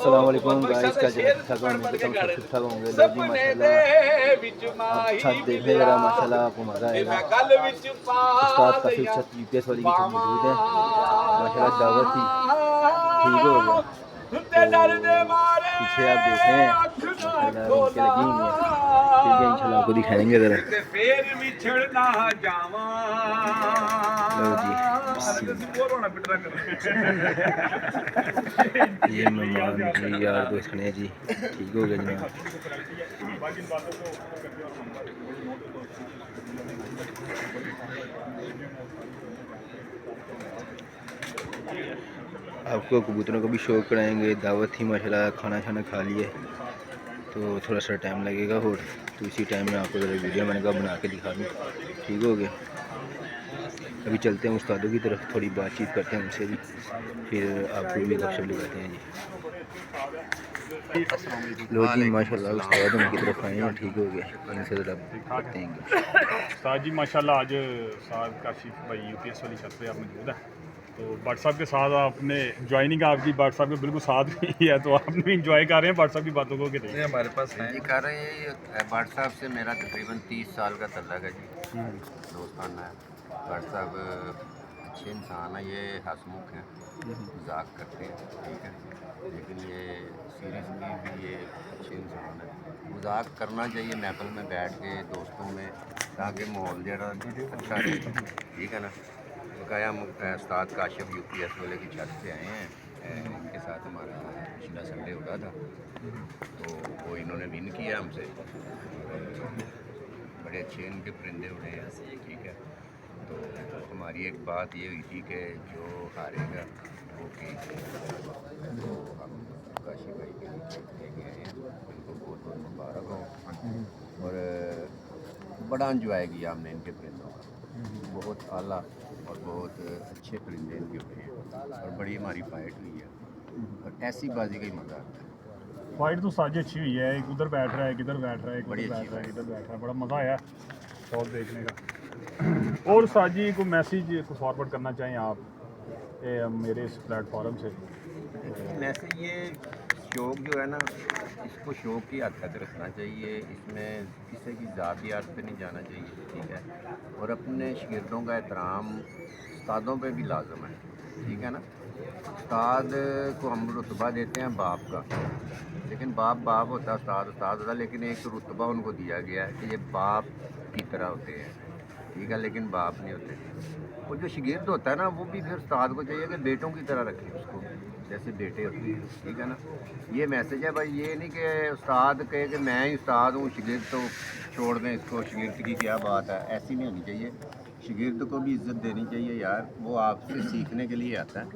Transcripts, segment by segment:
अस्सलाम वालेकुम गाइस, क्या चल रहा है? उम्मीद करता हूँ सब ठीक ठाक होंगे। लोग भी माशाल्लाह आप छत देखने ज़रा, माशाल्लाह आपको मज़ा आएगा। उस्ताद काफ़ी छत यूपीएस वाली की छत मौजूद है, माशाल्लाह दावत ही ठीक हो गया। तो पीछे आप देख रहे हैं माशाल्लाह रौनकें लगी हुई हैं, ठीक है इंशाल्लाह आपको दिखाएंगे ज़रा। लो जी ये मेहमान जी यार दोस्त ने जी ठीक हो गया जनाब। आपको कबूतरों का भी शौक कराएंगे, दावत थी माशाल्लाह, खाना खाना खा लिए तो थोड़ा सा टाइम लगेगा और तो इसी टाइम में आपको ज़रा वीडियो मैंने कहा बना के दिखा दूँ। ठीक हो गया, अभी चलते हैं उस्तादों की तरफ, थोड़ी बातचीत करते हैं उनसे भी, फिर आपको भी गपशप लगाते हैं जी। लो जी माशाल्लाह उस्ताद उनकी तरफ आए हैं, ठीक हो गया, इनसे ज़रा करते हैं उस्ताद जी माशाल्लाह आज साहब काशिफ भाई यूपीएस वाली छत पे आप मौजूद हैं, तो व्हाट्सएप के साथ आपने ज्वाइनिंग आपकी व्हाट्सएप के बिल्कुल साथ ही है, तो आपने भी इंजॉय कर रहे हैं व्हाट्सएप की बातों को कि नहीं? हमारे पास है जी कर रहे हैं। ये व्हाट्सएप से मेरा तकरीबन 30 साल का तल्लक है जी, दोस्ताना है। व्हाट्सएप अच्छे इंसान है, ये हंसमुख हैं, मजाक करते हैं, ठीक है, लेकिन ये सीरियसली भी ये अच्छे इंसान है। मजाक करना चाहिए महफिल में बैठ के दोस्तों में, ताकि माहौल जरा अच्छा रहे, ठीक है ना। बकाया हम उस्ताद काशिफ यूपीएस वाले की छत पे आए हैं, इनके साथ हमारा पिछला संडे होता था, तो वो इन्होंने विन किया हमसे, बड़े अच्छे इनके परिंदे उड़े हैं, ठीक है। तो हमारी एक बात ये हुई थी कि जो हारेगा वो की, तो हम काशी भाई के लेके आए हैं, उनको बहुत बहुत मुबारक हो। और बड़ा इंजॉय किया हमने इनके परिंदों का, बहुत आला और बहुत अच्छे परिंदे इनके उड़े हैं, और बड़ी हमारी फाइट हुई है, और ऐसी बाजी का ही मज़ा आता है। फाइट तो साजी अच्छी हुई है, एक उधर बैठ रहा है, एक इधर बैठ रहा है, एक बड़ी उधर अच्छी बैठ रहा है, फाइट। इधर बैठ रहा है, बड़ा मज़ा आया शॉट देखने का। और साजी को मैसेज को फॉरवर्ड करना चाहें आप मेरे इस प्लेटफॉर्म से? वैसे ये शौक़ जो है ना, इसको शौक़ की हद तक रखना चाहिए, इसमें किसी की ज़ातियात पे नहीं जाना चाहिए, ठीक है। और अपने शागिर्दों का एहतराम उस्तादों पे भी लाजम है, ठीक है ना। उस्ताद को हम रुतबा देते हैं बाप का, लेकिन बाप बाप होता है, उस्ताद उस्ताद होता है, लेकिन एक रुतबा उनको दिया गया है कि ये बाप की तरह होते हैं, ठीक है, लेकिन बाप नहीं होते। और जो शागिर्द होता है ना, वो भी फिर उस्ताद को चाहिए कि बेटों की तरह रखें उसको, जैसे बेटे होते हैं, ठीक है ना। ये मैसेज है भाई, ये नहीं कि उस्ताद कहे कि मैं ही उस्ताद हूँ, शागिर्द तो छोड़ दें इसको, शागिर्द की क्या बात है, ऐसी नहीं होनी चाहिए। शागिर्द को भी इज़्ज़त देनी चाहिए यार, वो आपसे सीखने के लिए आता है,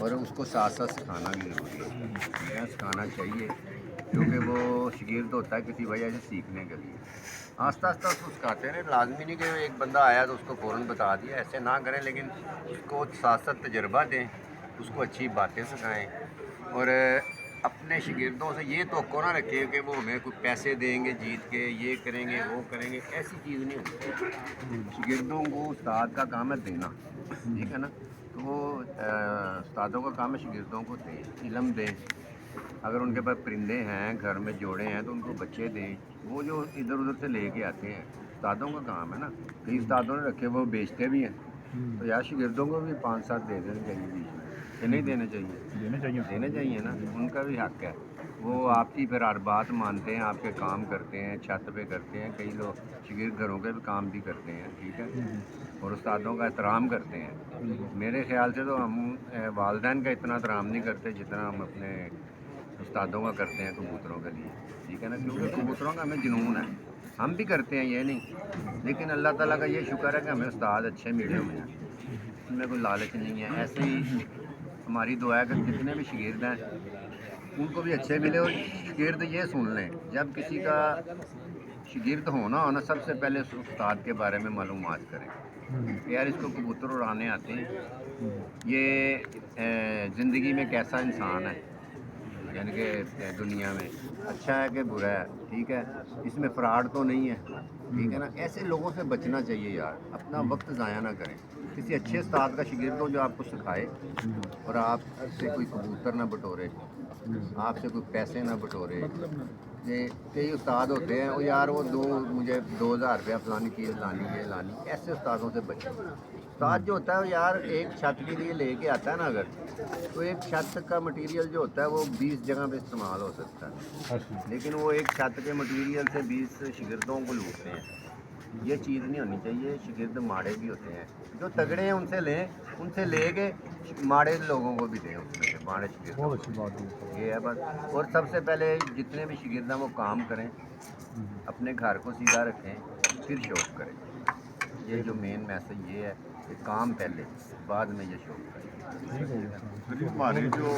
और उसको साथ साथ सिखाना भी ज़रूरी है, ठीक है, सिखाना चाहिए, क्योंकि वो शागिर्द होता है किसी वजह से सीखने के लिए। आस्ता आस्ता उसको सिखाते हैं, लाजमी नहीं कि एक बंदा आया तो उसको फ़ौरन बता दिया, ऐसे ना करें, लेकिन उसको साथ साथ तजर्बा दें, उसको अच्छी बातें सिखाएँ, और अपने शागिर्दों से ये तवक्को ना रखें कि वो हमें कुछ पैसे देंगे जीत के, ये करेंगे वो करेंगे, ऐसी चीज़ नहीं होती। शागिर्दों को उस्ताद का काम है देना, ठीक है ना। तो वो उस्तादों का काम है शागिर्दों को दें, इल्म दें। अगर उनके पास परिंदे हैं, घर में जोड़े हैं, तो उनको बच्चे दें। वो जो इधर उधर से लेके आते हैं, उस्तादों का काम है ना। कई उस्तादों ने रखे वो बेचते भी हैं, तो यार शागिर्दों को भी 5-7 दे देने चाहिए बीच में, कि नहीं देने चाहिए? देने चाहिए ना, उनका भी हक है। वो आपकी फिर हर बात मानते हैं, आपके काम करते हैं, छत पे करते हैं, कई लोग शागिर्द घरों के भी काम भी करते हैं, ठीक है, और उस्तादों का एहतराम करते हैं। मेरे ख्याल से तो हम वालिदैन का इतना एहतराम नहीं करते जितना हम अपने उस्तादों का करते हैं कबूतरों के लिए, ठीक है ना, क्योंकि कबूतरों का हमें जुनून है, हम भी करते हैं ये नहीं, लेकिन अल्लाह ताला का ये शुक्र है कि हमें उस्ताद अच्छे मिले हुए हैं, इसमें कोई लालच नहीं है। ऐसे ही हमारी दुआ है कि जितने भी शागिर्द हैं उनको भी अच्छे मिले, और शागिर्द ये सुन लें, जब किसी का शागिर्द होना हो ना, सबसे पहले उस उस्ताद के बारे में मालूमात करें कि यार इसको कबूतर उड़ाने आते हैं, ये ज़िंदगी में कैसा इंसान है, यानी कि दुनिया में अच्छा है कि बुरा है, ठीक है, इसमें फ्रॉड तो नहीं है, ठीक है ना। ऐसे लोगों से बचना चाहिए यार, अपना वक्त ज़ाया ना करें। किसी अच्छे उस्ताद का शागिर्द हो जो आपको सिखाए, और आपसे कोई कबूतर ना बटोरे, آپ سے کوئی پیسے نہ بٹورے. یہ کئی استاد ہوتے ہیں وہ یار وہ مجھے 2000 روپیہ فلانی چیز لانی ہے لانی. ایسے استادوں سے بچیں. استاد جو ہوتا ہے وہ یار ایک چھت کے لیے لے کے آتا ہے نا اگر, تو ایک چھت کا مٹیریل جو ہوتا ہے وہ 20 جگہ پہ استعمال ہو سکتا ہے, لیکن وہ ایک چھت کے مٹیریل سے 20 شاگردوں کو لوٹتے ہیں. یہ چیز نہیں ہونی چاہیے. شاگرد ماڑے بھی ہوتے ہیں, جو تگڑے ہیں ان سے لیں, ان سے لے کے ماڑے لوگوں کو بھی دیں. اس میں سے ماڑے شاگرد یہ ہے بس. اور سب سے پہلے جتنے بھی شاگرد ہیں وہ کام کریں, اپنے گھر کو سیدھا رکھیں, پھر شوق کریں. یہ جو مین میسج یہ ہے کہ کام پہلے, بعد میں یہ شوق کریں. ہمارے جو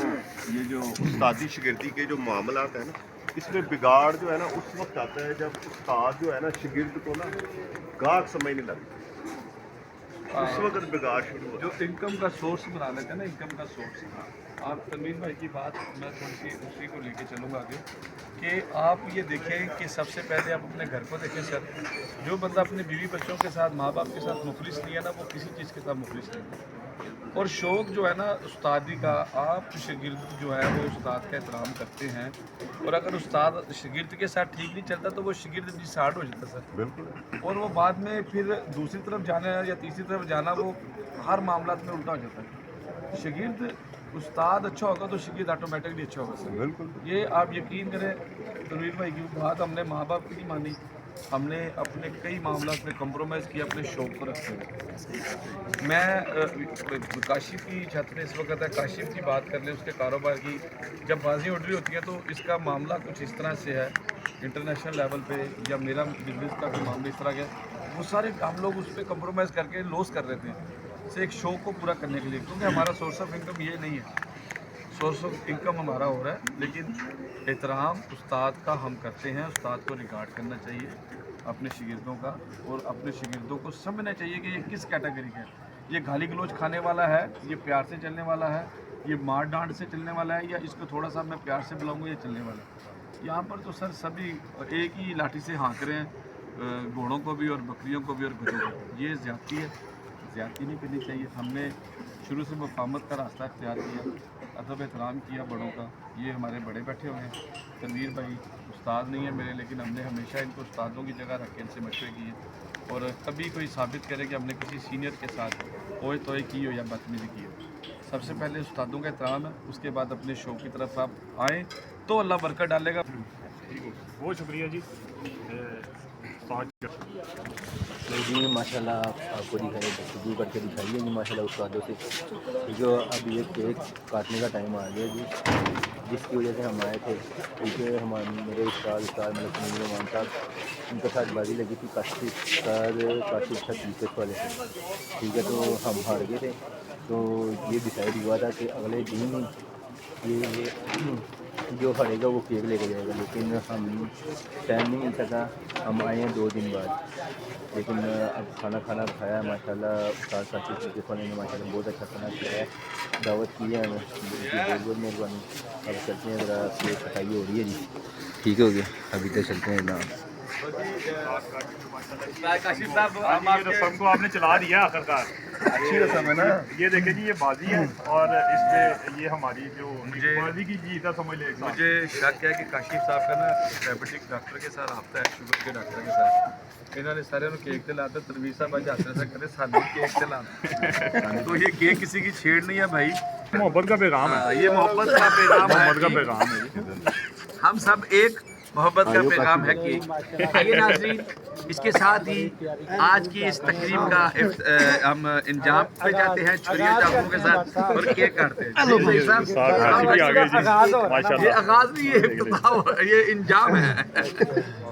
یہ جو استادی شاگردی کے جو معاملات ہیں نا, اس میں بگاڑ جو ہے نا اس وقت آتا ہے جب استاد جو ہے نا شاگرد کو نا گاہک سمجھنے لگتا ہے, اس وقت بگاڑ شروع ہوتا ہے. جو انکم کا سورس بنا لیتے ہیں نا, انکم کا سورس. آپ تنویر بھائی کی بات میں تھوڑی سی اسی کو لے کے چلوں گا آگے کہ آپ یہ دیکھیں کہ سب سے پہلے آپ اپنے گھر کو دیکھیں سر. جو بندہ اپنے بیوی بچوں کے ساتھ, ماں باپ کے ساتھ مخلص نہیں ہے نا, وہ کسی چیز کے ساتھ مخلص نہیں ہے. اور شوق جو ہے نا استادی کا, آپ شاگرد جو ہے وہ استاد کا احترام کرتے ہیں, اور اگر استاد شاگرد کے ساتھ ٹھیک نہیں چلتا تو وہ شاگرد ڈسہارٹ ہو جاتا ہے سر. بالکل. اور وہ بعد میں پھر دوسری طرف جانا یا تیسری طرف جانا, وہ ہر معاملات میں الٹا ہو جاتا ہے. شاگرد استاد اچھا ہوگا تو شاگرد آٹومیٹکلی اچھا ہوگا سر. بالکل. یہ آپ یقین کریں, تنویر بھائی کی بات ہم نے ماں باپ کی نہیں مانی, ہم نے اپنے کئی معاملات میں کمپرومائز کیا اپنے شوق کو رکھتے ہوئے. میں کاشف کی چھت میں اس وقت ہے, کاشف کی بات کر لیں, اس کے کاروبار کی جب بازی اڑ رہی ہوتی ہے تو اس کا معاملہ کچھ اس طرح سے ہے انٹرنیشنل لیول پہ, یا میرا بزنس کا کوئی معاملہ اس طرح کا ہے, وہ سارے ہم لوگ اس پہ کمپرومائز کر کے لوس کر رہے تھے سے ایک شوق کو پورا کرنے کے لیے, کیونکہ ہمارا سورس آف انکم یہ نہیں ہے. سورس آف انکم ہمارا ہو رہا ہے, لیکن احترام استاد کا ہم کرتے ہیں. استاد کو ریگارڈ کرنا چاہیے اپنے شاگردوں کا, اور اپنے شاگردوں کو سمجھنا چاہیے کہ یہ کس کیٹیگری کا ہے. یہ گالی گلوچ کھانے والا ہے, یہ پیار سے چلنے والا ہے, یہ مار ڈانٹ سے چلنے والا ہے, یا اس کو تھوڑا سا میں پیار سے بلاؤں گا یہ چلنے والا ہے. یہاں پر تو سر سبھی ایک ہی لاٹھی سے ہانک رہے ہیں, گھوڑوں کو بھی اور بکریوں کو بھی اور گدھوں کو بھی. یہ زیادتی ہے, زیادتی نہیں کرنی چاہیے. ہم نے شروع سے مفاہمت کا راستہ اختیار کیا, ادب احترام کیا بڑوں کا. یہ ہمارے بڑے بیٹھے ہوئے ہیں, تنویر بھائی استاد نہیں ہے میرے, لیکن ہم نے ہمیشہ ان کو استادوں کی جگہ رکھ کے ان سے مشورے کیے. اور کبھی کوئی ثابت کرے کہ ہم نے کسی سینئر کے ساتھ اوئے توئے کی ہو یا بدتمیزی کی ہو. سب سے پہلے استادوں کا احترام ہے, اس کے بعد اپنے شوق کی طرف آپ آئیں تو اللہ برکت ڈالے گا. بہت شکریہ جی. جی ماشاء اللہ آپ کو دکھائیے, گفتگو کر کے دکھائیے جی ماشاء اللہ استادوں سے. جو اب یہ کیک کاٹنے کا ٹائم آ گیا جی, جس کی وجہ سے ہم آئے تھے, کیونکہ میرے استاد ملک نعمان صاحب, ان کے ساتھ بازی لگی تھی کاشف تھا ٹیچرس والے سے, ٹھیک ہے. تو ہم ہار گئے تھے, تو یہ ڈیسائیڈ ہوا تھا کہ اگلے دن یہ جو ہارے گا وہ کیک لے کے جائے گا, لیکن ہم ٹائم نہیں مل سکا. ہم آئے ہیں 2 دن بعد, لیکن اب کھانا کھایا ماشاء اللہ. استاد کاشف والے نے ماشاء اللہ بہت اچھا کھانا کھلایا, دعوت کی ہے ہمیں, بہت بہت مہربانی. اب چلتے ہیں, ذرا کیک کٹائی ہو رہی ہے جی. ٹھیک ہو گیا, ابھی تک چلتے ہیں جناب. کاشف صاحب یہ رسم کو آپ نے چلا دیا آخرکار. اچھی رسم ہے نا. یہ دیکھیں جی, یہ بازی ہے, اور اس پہ یہ ہماری جو بازی کی جیت ہے سمجھ لیں. مجھے شک ہے کہ کاشف صاحب کا نا ڈائبٹک ڈاکٹر کے ساتھ رابطہ ہے, شوگر کے ڈاکٹر کے ساتھ. انہوں نے سارے کیک دلاتے, تنویر صاحب آج ہاتھ سے کرے سانو کیک دلانا. تو یہ کیک کسی کی چھیڑ نہیں ہے بھائی, محبت کا پیغام ہے. یہ محبت کا پیغام ہے. محبت کا پیغام ہے. ہم سب ایک محبت کا پیغام ہے کہ آئیے ناظرین, اس کے ساتھ ہی آج کی اس تقریب کا ہم انجام پہ جاتے ہیں چھریوں چاقوں کے ساتھ اور کیک کاٹتے ہیں. یہ آغاز نہیں, یہ افتتاح, یہ انجام ہے.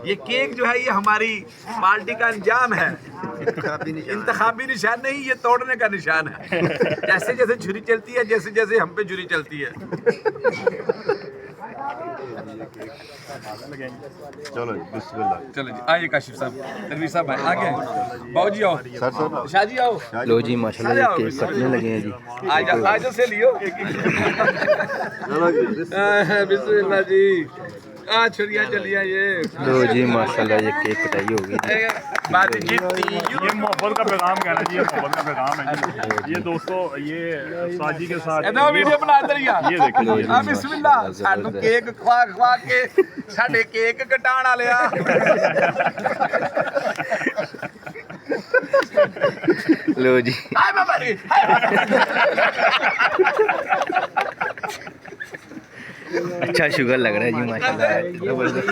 یہ کیک جو ہے یہ ہماری پارٹی کا انجام ہے, انتخابی نشان نہیں, یہ توڑنے کا نشان ہے. جیسے جیسے چھری چلتی ہے, جیسے جیسے ہم پہ چھری چلتی ہے. چلو جی, بسم اللہ. چلو جی, آئیے کاشف صاحب, تنویر صاحب آگے, باؤ جی آؤ, شاہ جی آؤ. لو جی ماشاء اللہ کیک کٹنے لگے ہیں جی. آج سے لیو بسم اللہ جی. چھڑیاں چلیاں یہ. لو جی ماشاء اللہ یہ کیک کٹائی ہوگی. बाजी जीती ये मोहब्बत का पैगाम कहना जी, ये मोहब्बत का पैगाम है जी। ये दोस्तों ये साजी के साथ ਇਹਦਾ ਵੀਡੀਓ ਬਣਾ ਦਰੀਆ ये देखें ਆ ਬਿਸਮਿਲ੍ਲਾ ਸਾਨੂੰ ਕੇਕ ਖਵਾ ਖਵਾ ਕੇ ਸਾਡੇ ਕੇਕ ਕਟਾਣ ਵਾਲਿਆ लो जी ਹਾਏ ਬਾਬਾ ਰੇ अच्छा शुगर लग रहा है जी माशाल्लाह जबरदस्त